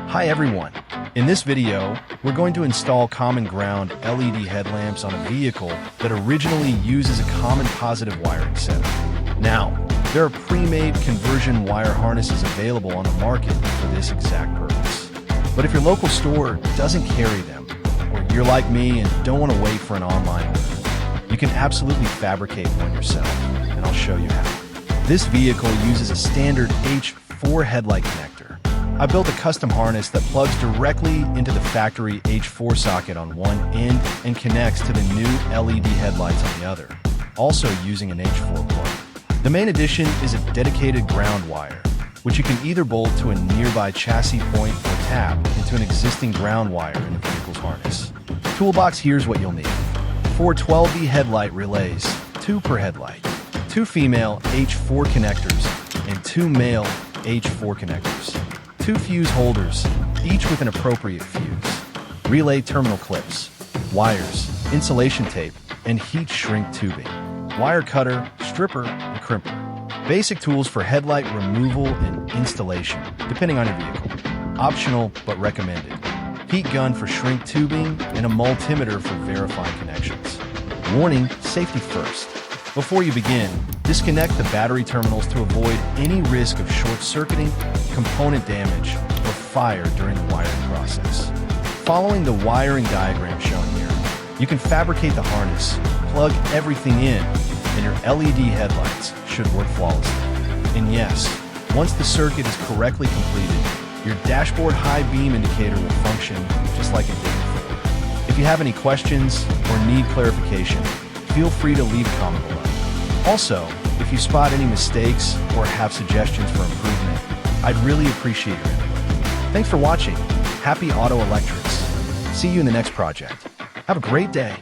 Hi everyone. In this video, we're going to install common ground LED headlamps on a vehicle that originally uses a common positive wiring setup. Now, there are pre-made conversion wire harnesses available on the market for this exact purpose. But if your local store doesn't carry them, or you're like me and don't want to wait for an online order, you can absolutely fabricate one yourself, and I'll show you how. This vehicle uses a standard H4 headlight connector. I built a custom harness that plugs directly into the factory H4 socket on one end and connects to the new LED headlights on the other, also using an H4 plug. The main addition is a dedicated ground wire, which you can either bolt to a nearby chassis point or tap into an existing ground wire in the vehicle's harness. Toolbox, here's what you'll need. 4 12V headlight relays, 2 per headlight, 2 female H4 connectors, and 2 male H4 connectors. 2 fuse holders, each with an appropriate fuse, relay terminal clips, wires, insulation tape, and heat shrink tubing, wire cutter, stripper, and crimper. Basic tools for headlight removal and installation, depending on your vehicle. Optional, but recommended. Heat gun for shrink tubing and a multimeter for verifying connections. Warning, safety first. Before you begin, disconnect the battery terminals to avoid any risk of short-circuiting, component damage, or fire during the wiring process. Following the wiring diagram shown here, you can fabricate the harness, plug everything in, and your LED headlights should work flawlessly. And yes, once the circuit is correctly completed, your dashboard high beam indicator will function just like it did before. If you have any questions or need clarification, feel free to leave a comment below. Also, if you spot any mistakes or have suggestions for improvement, I'd really appreciate your input. Thanks for watching. Happy Auto Electrics. See you in the next project. Have a great day.